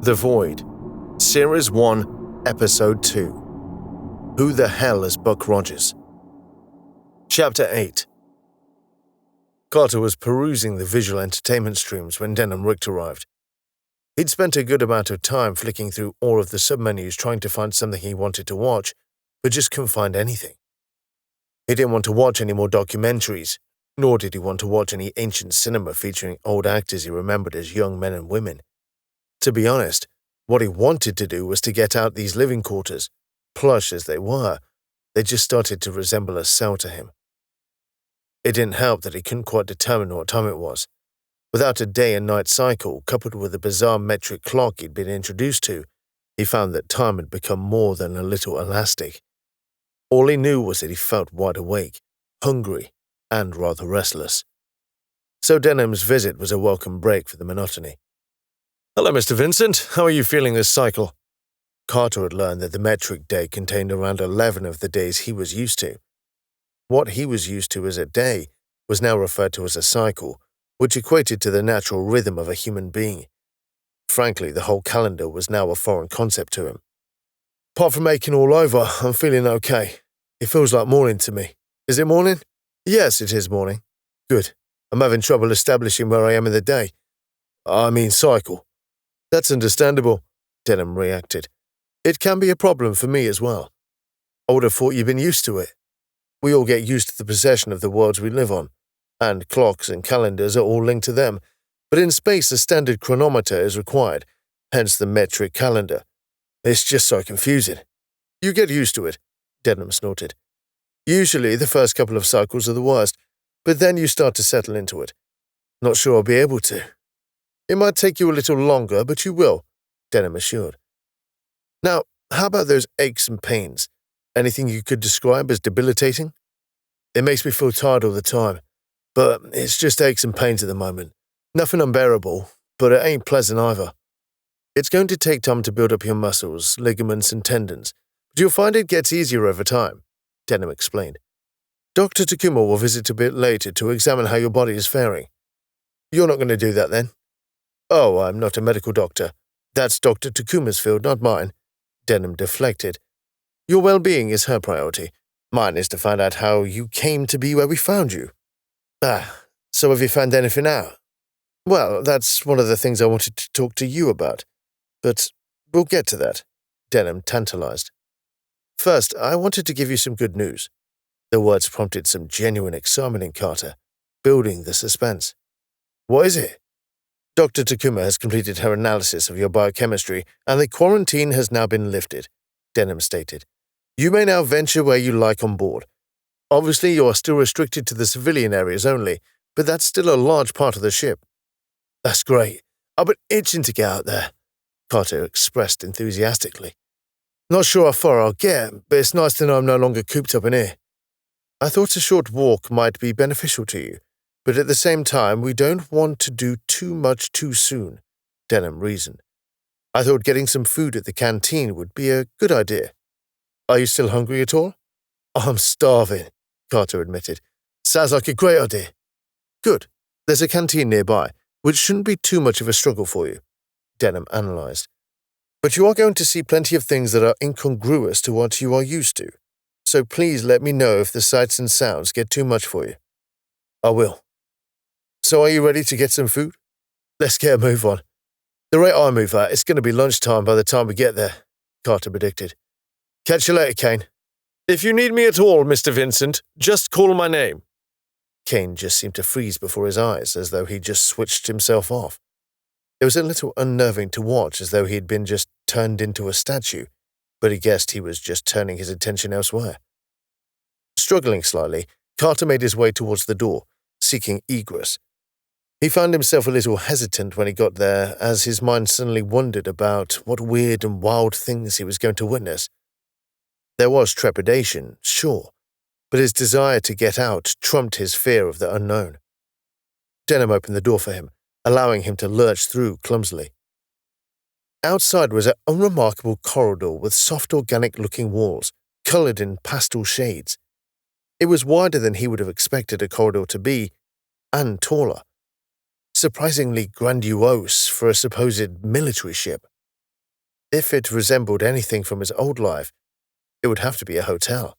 The Void, Series 1, Episode 2. Who the hell is Buck Rogers? Chapter 8. Carter was perusing the visual entertainment streams when Denom Richt arrived. He'd spent a good amount of time flicking through all of the submenus trying to find something he wanted to watch, but just couldn't find anything. He didn't want to watch any more documentaries, nor did he want to watch any ancient cinema featuring old actors he remembered as young men and women. To be honest, what he wanted to do was to get out these living quarters. Plush as they were, they just started to resemble a cell to him. It didn't help that he couldn't quite determine what time it was. Without a day and night cycle, coupled with a bizarre metric clock he'd been introduced to, he found that time had become more than a little elastic. All he knew was that he felt wide awake, hungry, and rather restless. So Denom's visit was a welcome break for the monotony. "Hello, Mr. Vincent. How are you feeling this cycle?" Carter had learned that the metric day contained around 11 of the days he was used to. What he was used to as a day was now referred to as a cycle, which equated to the natural rhythm of a human being. Frankly, the whole calendar was now a foreign concept to him. "Apart from aching all over, I'm feeling okay. It feels like morning to me. Is it morning?" "Yes, it is morning." "Good. I'm having trouble establishing where I am in the day. I mean cycle." "That's understandable," Denom reacted. "It can be a problem for me as well. I would have thought you'd been used to it. We all get used to the possession of the worlds we live on, and clocks and calendars are all linked to them, but in space a standard chronometer is required, hence the metric calendar. It's just so confusing." "You get used to it," Denom snorted. "Usually the first couple of cycles are the worst, but then you start to settle into it. Not sure I'll be able to." "It might take you a little longer, but you will," Denom assured. "Now, how about those aches and pains? Anything you could describe as debilitating?" "It makes me feel tired all the time, but it's just aches and pains at the moment. Nothing unbearable, but it ain't pleasant either. It's going to take time to build up your muscles, ligaments, and tendons, but you'll find it gets easier over time," Denom explained. "Dr. Takuma will visit a bit later to examine how your body is faring." "You're not going to do that then?" "Oh, I'm not a medical doctor. That's Dr. Takuma's field, not mine," Denom deflected. "Your well-being is her priority. Mine is to find out how you came to be where we found you." "Ah, so have you found anything out?" "Well, that's one of the things I wanted to talk to you about. But we'll get to that," Denom tantalized. "First, I wanted to give you some good news." The words prompted some genuine excitement in Carter, building the suspense. "What is it?" "Dr. Takuma has completed her analysis of your biochemistry, and the quarantine has now been lifted," Denom stated. "You may now venture where you like on board. Obviously, you are still restricted to the civilian areas only, but that's still a large part of the ship." "That's great. I've been itching to get out there," Carter expressed enthusiastically. "Not sure how far I'll get, but it's nice to know I'm no longer cooped up in here. I thought a short walk might be beneficial to you, but at the same time, we don't want to do too much too soon," Denom reasoned. "I thought getting some food at the canteen would be a good idea. Are you still hungry at all?" "I'm starving," Carter admitted. "Sounds like a great idea." "Good. There's a canteen nearby, which shouldn't be too much of a struggle for you," Denom analyzed. "But you are going to see plenty of things that are incongruous to what you are used to, so please let me know if the sights and sounds get too much for you." "I will." "So are you ready to get some food?" "Let's get a move on. The rate I move at, it's going to be lunchtime by the time we get there," Carter predicted. "Catch you later, Kane." "If you need me at all, Mr. Vincent, just call my name." Kane just seemed to freeze before his eyes, as though he'd just switched himself off. It was a little unnerving to watch, as though he'd been just turned into a statue, but he guessed he was just turning his attention elsewhere. Struggling slightly, Carter made his way towards the door, seeking egress. He found himself a little hesitant when he got there, as his mind suddenly wondered about what weird and wild things he was going to witness. There was trepidation, sure, but his desire to get out trumped his fear of the unknown. Denom opened the door for him, allowing him to lurch through clumsily. Outside was an unremarkable corridor with soft organic-looking walls, colored in pastel shades. It was wider than he would have expected a corridor to be, and taller. Surprisingly grandiose for a supposed military ship. If it resembled anything from his old life, it would have to be a hotel.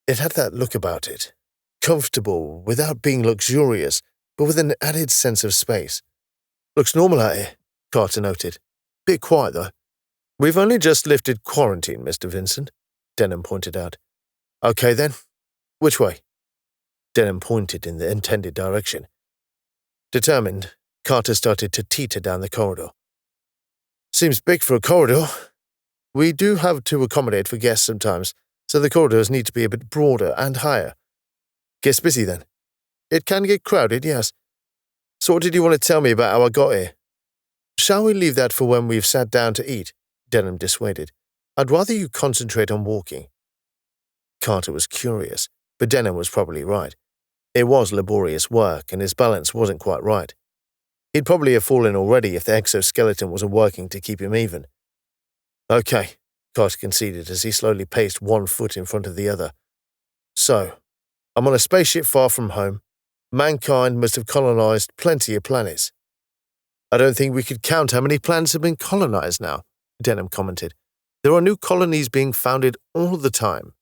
It had that look about it. Comfortable, without being luxurious, but with an added sense of space. Looks normal out here, Carter noted. Bit quiet, though. We've only just lifted quarantine, Mr. Vincent, Denom pointed out. Okay, then. Which way? Denom pointed in the intended direction. Determined, Carter started to teeter down the corridor. Seems big for a corridor. We do have to accommodate for guests sometimes, so the corridors need to be a bit broader and higher. Gets busy then. It can get crowded, yes. So what did you want to tell me about how I got here? Shall we leave that for when we've sat down to eat? Denom dissuaded. I'd rather you concentrate on walking. Carter was curious, but Denom was probably right. It was laborious work, and his balance wasn't quite right. He'd probably have fallen already if the exoskeleton wasn't working to keep him even. Okay, Carter conceded as he slowly paced one foot in front of the other. So, I'm on a spaceship far from home. Mankind must have colonized plenty of planets. I don't think we could count how many planets have been colonized now, Denom commented. There are new colonies being founded all the time.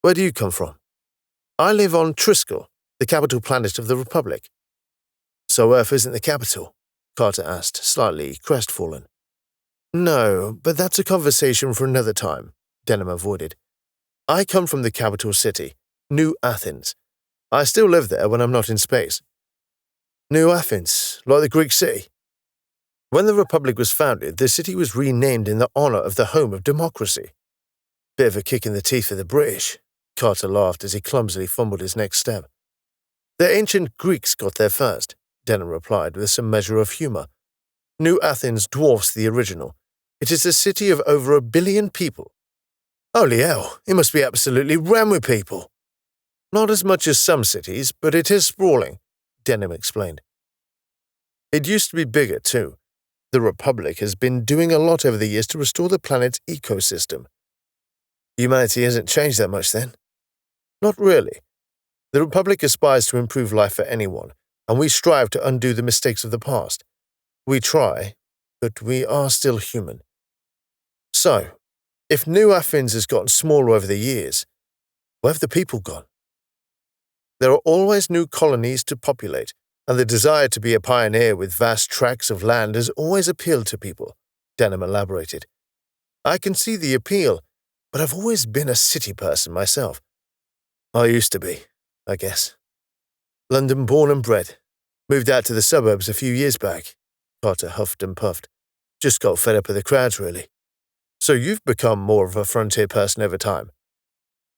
Where do you come from? I live on Triskel, the capital planet of the Republic. So Earth isn't the capital? Carter asked, slightly crestfallen. No, but that's a conversation for another time, Denom avoided. I come from the capital city, New Athens. I still live there when I'm not in space. New Athens, like the Greek city? When the Republic was founded, the city was renamed in the honor of the home of democracy. Bit of a kick in the teeth for the British, Carter laughed as he clumsily fumbled his next step. The ancient Greeks got there first, Denom replied with some measure of humor. New Athens dwarfs the original. It is a city of over 1 billion people. Holy hell, it must be absolutely rammed with people. Not as much as some cities, but it is sprawling, Denom explained. It used to be bigger, too. The Republic has been doing a lot over the years to restore the planet's ecosystem. Humanity hasn't changed that much, then? Not really. The Republic aspires to improve life for anyone, and we strive to undo the mistakes of the past. We try, but we are still human. So, if New Athens has gotten smaller over the years, where have the people gone? There are always new colonies to populate, and the desire to be a pioneer with vast tracts of land has always appealed to people, Denom elaborated. I can see the appeal, but I've always been a city person myself. I used to be, I guess. London born and bred. Moved out to the suburbs a few years back. Carter huffed and puffed. Just got fed up with the crowds, really. So you've become more of a frontier person over time?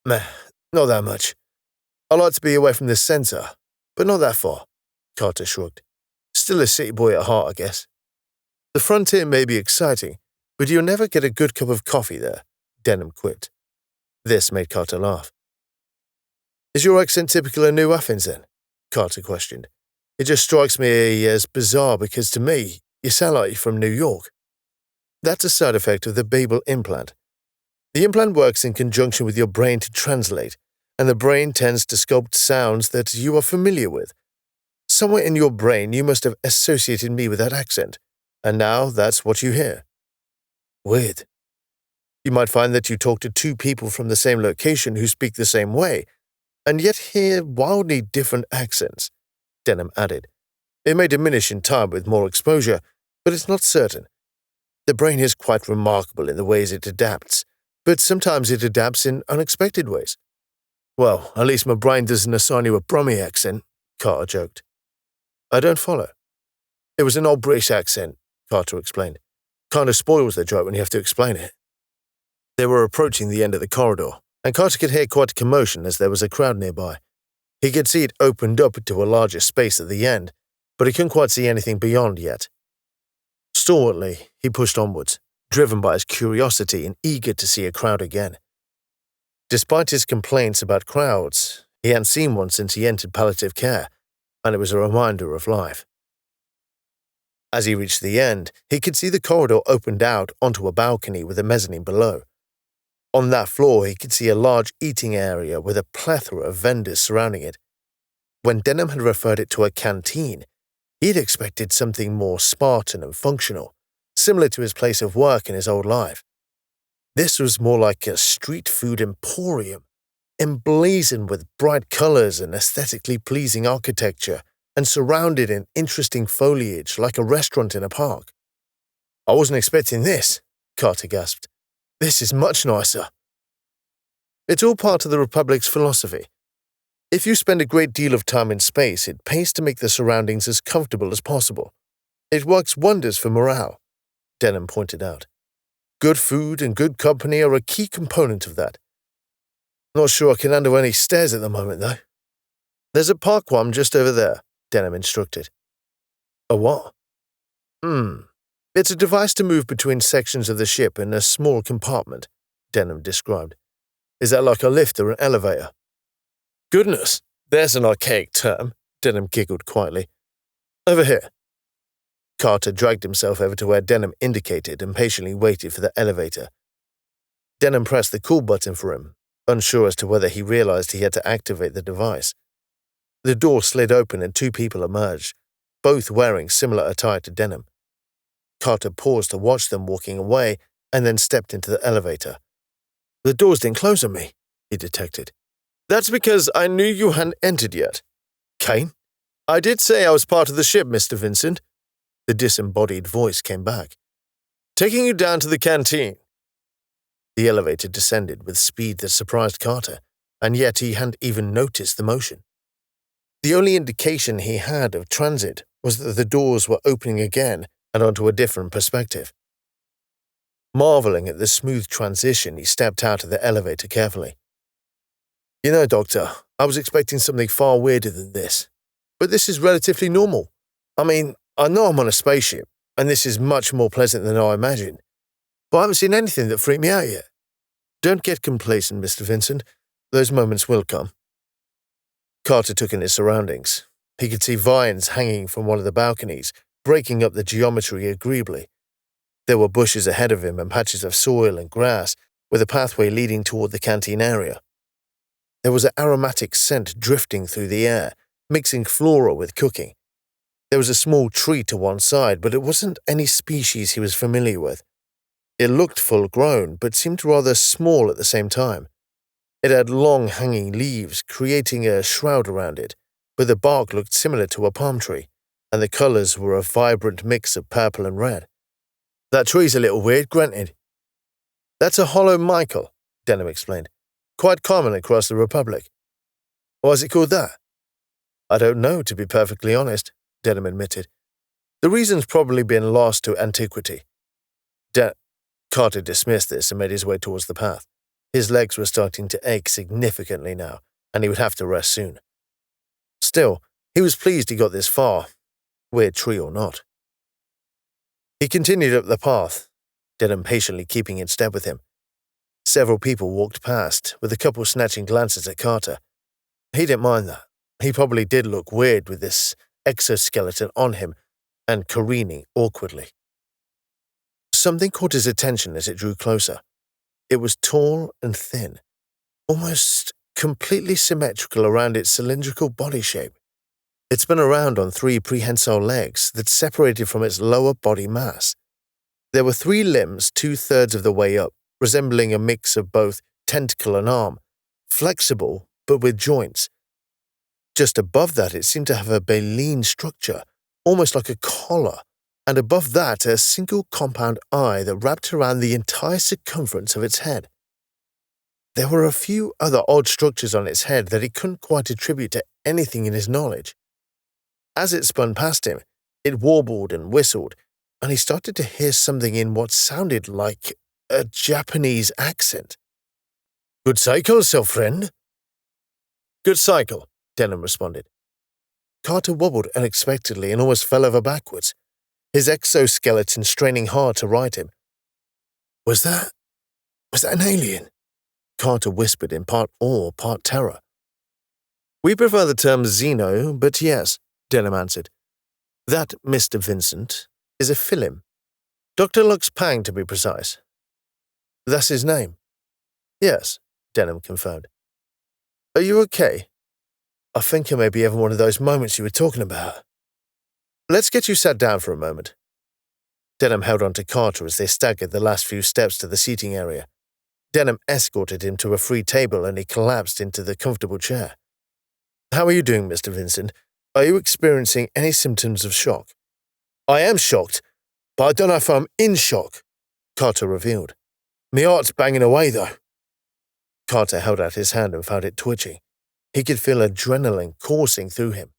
Meh, not that much. I like to be away from the centre, but not that far, Carter shrugged. Still a city boy at heart, I guess. The frontier may be exciting, but you'll never get a good cup of coffee there, Denom quipped. This made Carter laugh. Is your accent typical of New Athens, then? Carter questioned. It just strikes me as bizarre because, to me, you sound like you're from New York. That's a side effect of the Babel implant. The implant works in conjunction with your brain to translate, and the brain tends to sculpt sounds that you are familiar with. Somewhere in your brain you must have associated me with that accent, and now that's what you hear. Weird. You might find that you talk to two people from the same location who speak the same way, and yet hear wildly different accents, Denom added. It may diminish in time with more exposure, but it's not certain. The brain is quite remarkable in the ways it adapts, but sometimes it adapts in unexpected ways. Well, at least my brain doesn't assign you a Brummie accent, Carter joked. I don't follow. It was an old British accent, Carter explained. Kind of spoils the joke when you have to explain it. They were approaching the end of the corridor, and Carter could hear quite a commotion as there was a crowd nearby. He could see it opened up into a larger space at the end, but he couldn't quite see anything beyond yet. Stalwartly, he pushed onwards, driven by his curiosity and eager to see a crowd again. Despite his complaints about crowds, he hadn't seen one since he entered palliative care, and it was a reminder of life. As he reached the end, he could see the corridor opened out onto a balcony with a mezzanine below. On that floor, he could see a large eating area with a plethora of vendors surrounding it. When Denom had referred it to a canteen, he had expected something more Spartan and functional, similar to his place of work in his old life. This was more like a street food emporium, emblazoned with bright colors and aesthetically pleasing architecture, and surrounded in interesting foliage like a restaurant in a park. "I wasn't expecting this," Carter gasped. "This is much nicer." It's all part of the Republic's philosophy. If you spend a great deal of time in space, it pays to make the surroundings as comfortable as possible. It works wonders for morale, Denom pointed out. Good food and good company are a key component of that. Not sure I can handle any stairs at the moment, though. "There's a park one just over there," Denom instructed. "A what?" It's a device to move between sections of the ship in a small compartment," Denom described. "Is that like a lift or an elevator?" "Goodness, there's an archaic term," Denom giggled quietly. "Over here." Carter dragged himself over to where Denom indicated and patiently waited for the elevator. Denom pressed the call button for him, unsure as to whether he realized he had to activate the device. The door slid open and two people emerged, both wearing similar attire to Denom. Carter paused to watch them walking away and then stepped into the elevator. "The doors didn't close on me," he detected. "That's because I knew you hadn't entered yet. Kane? I did say I was part of the ship, Mr. Vincent." The disembodied voice came back. "Taking you down to the canteen." The elevator descended with speed that surprised Carter, and yet he hadn't even noticed the motion. The only indication he had of transit was that the doors were opening again and onto a different perspective. Marveling at the smooth transition, he stepped out of the elevator carefully. "You know, Doctor, I was expecting something far weirder than this, but this is relatively normal. I mean, I know I'm on a spaceship, and this is much more pleasant than I imagined, but I haven't seen anything that freaked me out yet. Don't get complacent, Mr. Vincent. Those moments will come." Carter took in his surroundings. He could see vines hanging from one of the balconies, breaking up the geometry agreeably. There were bushes ahead of him and patches of soil and grass, with a pathway leading toward the canteen area. There was an aromatic scent drifting through the air, mixing flora with cooking. There was a small tree to one side, but it wasn't any species he was familiar with. It looked full-grown, but seemed rather small at the same time. It had long hanging leaves, creating a shroud around it, but the bark looked similar to a palm tree, and the colors were a vibrant mix of purple and red. "That tree's a little weird, granted." "That's a hollow Michael," Denom explained. "Quite common across the Republic." "Why is it called that?" "I don't know, to be perfectly honest," Denom admitted. "The reason's probably been lost to antiquity." Carter dismissed this and made his way towards the path. His legs were starting to ache significantly now, and he would have to rest soon. Still, he was pleased he got this far, weird tree or not. He continued up the path, Denom patiently keeping in step with him. Several people walked past, with a couple snatching glances at Carter. He didn't mind that. He probably did look weird with this exoskeleton on him and careening awkwardly. Something caught his attention as it drew closer. It was tall and thin, almost completely symmetrical around its cylindrical body shape. It spun around on three prehensile legs that separated from its lower body mass. There were three limbs 2/3 of the way up, resembling a mix of both tentacle and arm, flexible but with joints. Just above that, it seemed to have a baleen structure, almost like a collar, and above that a single compound eye that wrapped around the entire circumference of its head. There were a few other odd structures on its head that he couldn't quite attribute to anything in his knowledge. As it spun past him, it warbled and whistled, and he started to hear something in what sounded like a Japanese accent. "Good cycle, so friend." "Good cycle," Denom responded. Carter wobbled unexpectedly and almost fell over backwards, his exoskeleton straining hard to right him. Was that an alien?" Carter whispered in part awe, part terror. "We prefer the term Xeno, but yes," Denom answered. "That, Mr. Vincent, is a Philim. Dr. Lux Pang, to be precise." "That's his name?" "Yes," Denom confirmed. "Are you okay?" "I think I may be having one of those moments you were talking about." "Let's get you sat down for a moment." Denom held on to Carter as they staggered the last few steps to the seating area. Denom escorted him to a free table and he collapsed into the comfortable chair. "How are you doing, Mr. Vincent? Are you experiencing any symptoms of shock?" "I am shocked, but I don't know if I'm in shock," Carter revealed. "My heart's banging away, though." Carter held out his hand and found it twitching. He could feel adrenaline coursing through him.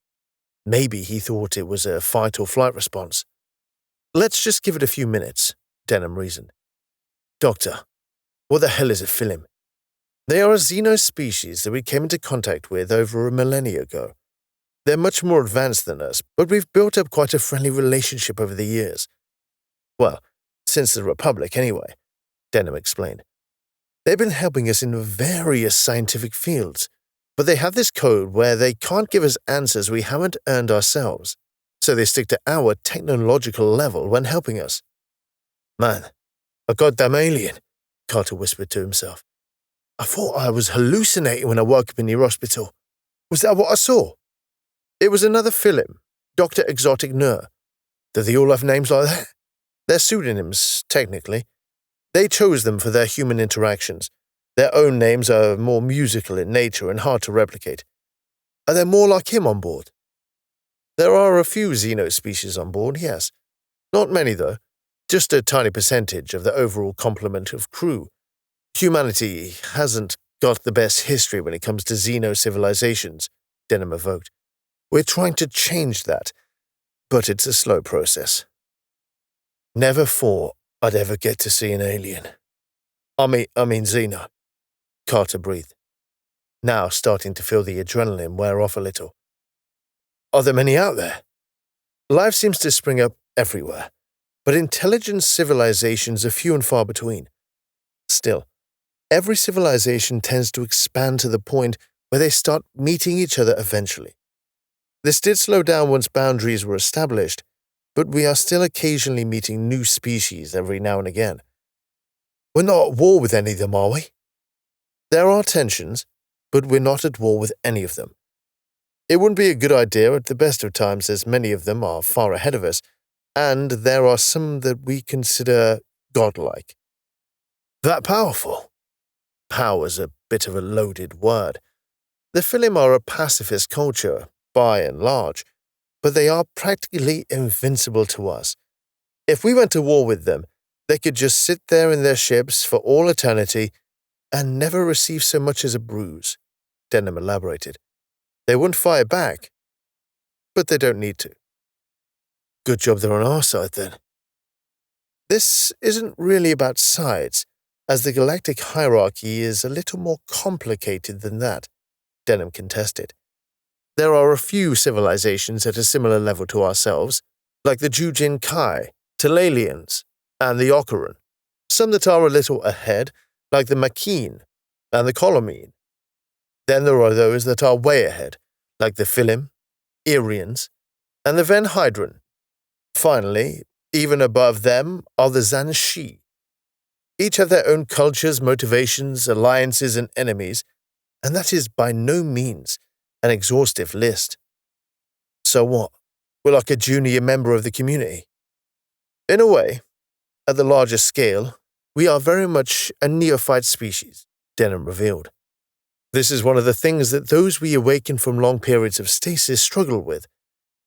Maybe he thought it was a fight or flight response. "Let's just give it a few minutes," Denom reasoned. "Doctor, what the hell is a Philim?" "They are a xeno-species that we came into contact with over a millennia ago. They're much more advanced than us, but we've built up quite a friendly relationship over the years. Well, since the Republic anyway," Denom explained. "They've been helping us in various scientific fields, but they have this code where they can't give us answers we haven't earned ourselves, so they stick to our technological level when helping us." "Man, a goddamn alien," Carter whispered to himself. "I thought I was hallucinating when I woke up in your hospital. Was that what I saw?" It was another Philim, Dr. Exotic Nur. Do they all have names like that? They're pseudonyms, technically. They chose them for their human interactions. Their own names are more musical in nature and hard to replicate. Are there more like him on board? There are a few xeno-species on board, yes. Not many, though. Just a tiny percentage of the overall complement of crew. Humanity hasn't got the best history when it comes to xeno-civilizations, Denom evoked. We're trying to change that, but it's a slow process. Never thought I'd ever get to see an alien. I mean Xeno, Carter breathed, now starting to feel the adrenaline wear off a little. Are there many out there? Life seems to spring up everywhere, but intelligent civilizations are few and far between. Still, every civilization tends to expand to the point where they start meeting each other eventually. This did slow down once boundaries were established, but we are still occasionally meeting new species every now and again. We're not at war with any of them, are we? There are tensions, but we're not at war with any of them. It wouldn't be a good idea at the best of times, as many of them are far ahead of us, and there are some that we consider godlike. That powerful? Power's a bit of a loaded word. The Philim are a pacifist culture, by and large, but they are practically invincible to us. If we went to war with them, they could just sit there in their ships for all eternity and never receive so much as a bruise, Denom elaborated. They wouldn't fire back, but they don't need to. Good job they're on our side, then. This isn't really about sides, as the galactic hierarchy is a little more complicated than that, Denom contested. There are a few civilizations at a similar level to ourselves, like the Jujin Kai, Talalians, and the Ocaran. Some that are a little ahead, like the Maquin and the Colomine. Then there are those that are way ahead, like the Philim, Irians, and the Venhydran. Finally, even above them are the Zanshi. Each have their own cultures, motivations, alliances, and enemies, and that is by no means an exhaustive list. So what? We're like a junior member of the community. In a way, at the larger scale, we are very much a neophyte species, Denom revealed. This is one of the things that those we awaken from long periods of stasis struggle with.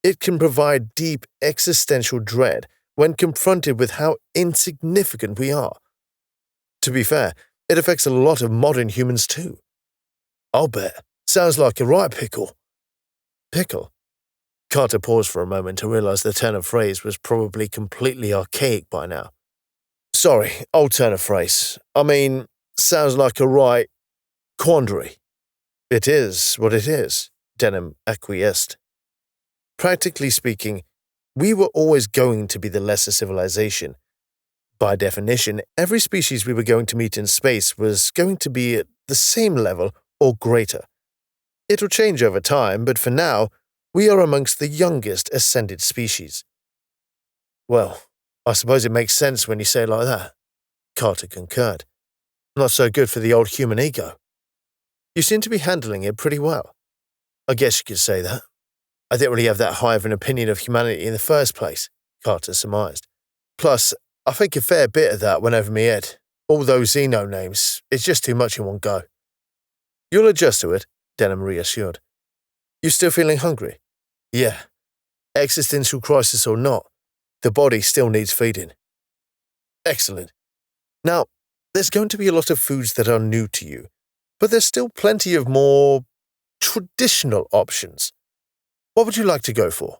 It can provide deep existential dread when confronted with how insignificant we are. To be fair, it affects a lot of modern humans too. I'll bet. Sounds like a right pickle. Pickle? Carter paused for a moment to realize the turn of phrase was probably completely archaic by now. Sorry, old turn of phrase. I mean, sounds like a right quandary. It is what it is, Denom acquiesced. Practically speaking, we were always going to be the lesser civilization. By definition, every species we were going to meet in space was going to be at the same level or greater. It'll change over time, but for now, we are amongst the youngest ascended species. Well, I suppose it makes sense when you say it like that, Carter concurred. Not so good for the old human ego. You seem to be handling it pretty well. I guess you could say that. I didn't really have that high of an opinion of humanity in the first place, Carter surmised. Plus, I think a fair bit of that went over my head. All those Xeno names, it's just too much in one go. You'll adjust to it, Denom reassured. You still feeling hungry? Yeah. Existential crisis or not, the body still needs feeding. Excellent. Now, there's going to be a lot of foods that are new to you, but there's still plenty of more traditional options. What would you like to go for?